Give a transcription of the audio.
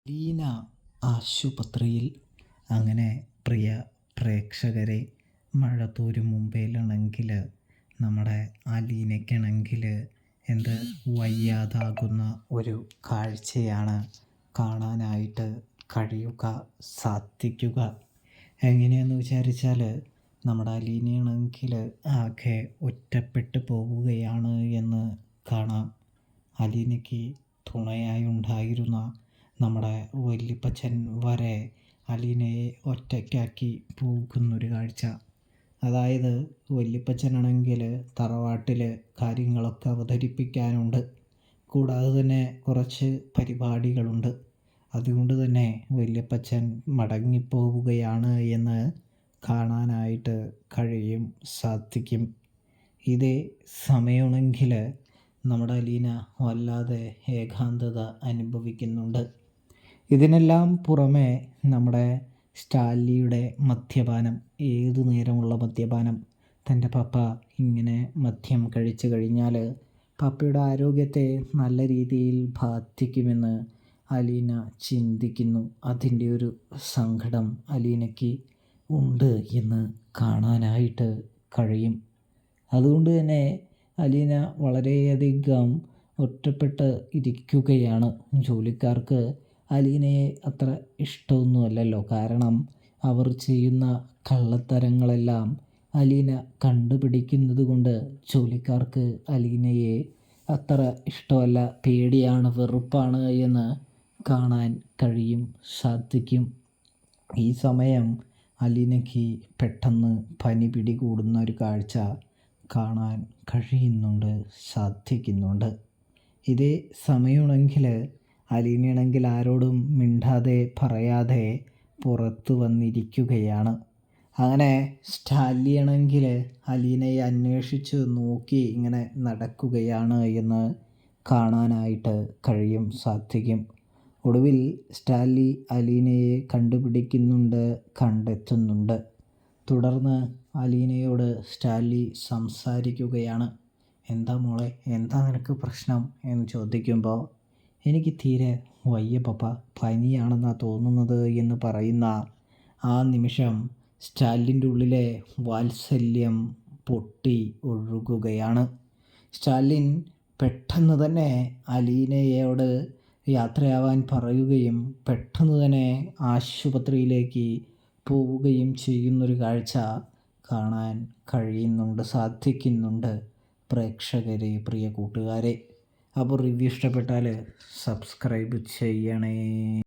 ലീന ആശുപത്രിയിൽ. അങ്ങനെ പ്രിയ പ്രേക്ഷകരെ, മഴ തോരും മുമ്പേലാണെങ്കിൽ നമ്മുടെ അലീനയ്ക്കാണെങ്കിൽ എന്ത് വയ്യാതാകുന്ന ഒരു കാഴ്ചയാണ് കാണാനായിട്ട് സാധിക്കുക. എങ്ങനെയെന്ന് വിചാരിച്ചാൽ നമ്മുടെ അലീനയാണെങ്കിൽ ആകെ ഒറ്റപ്പെട്ടു പോവുകയാണ് എന്ന് കാണാം. അലീനയ്ക്ക് തുണയായി ഉണ്ടായിരുന്ന നമ്മുടെ വല്യപ്പച്ചൻ വരെ അലീനയെ ഒറ്റയ്ക്കാക്കി പോകുന്നൊരു കാഴ്ച. അതായത് വല്യപ്പച്ചനാണെങ്കിൽ തറവാട്ടിൽ കാര്യങ്ങളൊക്കെ അവതരിപ്പിക്കാനുണ്ട്, കൂടാതെ തന്നെ കുറച്ച് പരിപാടികളുണ്ട്. അതുകൊണ്ട് തന്നെ വല്യപ്പച്ചൻ മടങ്ങിപ്പോവുകയാണ് എന്ന് കാണാനായിട്ട് സാധിക്കും. ഇതേ സമയമാണെങ്കിൽ നമ്മുടെ അലീന വല്ലാതെ ഏകാന്തത അനുഭവിക്കുന്നുണ്ട്. ഇതിനെല്ലാം പുറമെ നമ്മുടെ സ്റ്റാലിയുടെ മദ്യപാനം, ഏതു നേരമുള്ള മദ്യപാനം. തൻ്റെ പപ്പ ഇങ്ങനെ മദ്യം കഴിച്ചു കഴിഞ്ഞാൽ പപ്പയുടെ ആരോഗ്യത്തെ നല്ല രീതിയിൽ ബാധിക്കുമെന്ന് അലീന ചിന്തിക്കുന്നു. അതിൻ്റെ ഒരു സങ്കടം അലീനയ്ക്ക് ഉണ്ട് എന്ന് കാണാനായിട്ട് കഴിയും. അതുകൊണ്ട് തന്നെ അലീന വളരെയധികം ഒറ്റപ്പെട്ട് ഇരിക്കുകയാണ്. ജോലിക്കാർക്ക് അലീനയെ അത്ര ഇഷ്ടമൊന്നുമല്ലല്ലോ. കാരണം അവർ ചെയ്യുന്ന കള്ളത്തരങ്ങളെല്ലാം അലീന കണ്ടുപിടിക്കുന്നത് കൊണ്ട് ജോലിക്കാർക്ക് അലീനയെ അത്ര ഇഷ്ടമല്ല, പേടിയാണ്, വെറുപ്പാണ് എന്ന് കാണാൻ സാധിക്കും. ഈ സമയം അലീനയ്ക്ക് പെട്ടെന്ന് പനി പിടികൂടുന്ന ഒരു കാഴ്ച കാണാൻ സാധിക്കുന്നുണ്ട്. ഇതേ സമയമാണെങ്കിൽ അലീനയാണെങ്കിൽ ആരോടും മിണ്ടാതെ പറയാതെ പുറത്തു വന്നിരിക്കുകയാണ്. അങ്ങനെ സ്റ്റാലിയാണെങ്കിൽ അലീനയെ അന്വേഷിച്ച് നോക്കി ഇങ്ങനെ നടക്കുകയാണ് എന്ന് കാണാനായിട്ട് സാധിക്കും. ഒടുവിൽ സ്റ്റാലി അലീനയെ കണ്ടെത്തുന്നുണ്ട്. തുടർന്ന് അലീനയോട് സ്റ്റാലി സംസാരിക്കുകയാണ്. എന്താ മോളെ, എന്താ നിനക്ക് പ്രശ്നം എന്ന് ചോദിക്കുമ്പോൾ, എനിക്ക് തീരെ വയ്യ പപ്പ, പനിയാണെന്നാണ് തോന്നുന്നത് എന്ന് പറയുന്ന ആ നിമിഷം സ്റ്റാലിൻ്റെ ഉള്ളിലെ വാത്സല്യം പൊട്ടി ഒഴുകുകയാണ്. സ്റ്റാലിൻ പെട്ടെന്ന് തന്നെ അലീനയോട് യാത്രയാവാൻ പറയുകയും പെട്ടെന്ന് തന്നെ ആശുപത്രിയിലേക്ക് പോവുകയും ചെയ്യുന്നൊരു കാഴ്ച കാണാൻ സാധിക്കുന്നുണ്ട് പ്രേക്ഷകരെ, പ്രിയ കൂട്ടുകാരെ. അപ്പോൾ റിവ്യൂ ഇഷ്ടപ്പെട്ടാൽ സബ്സ്ക്രൈബ് ചെയ്യണേ.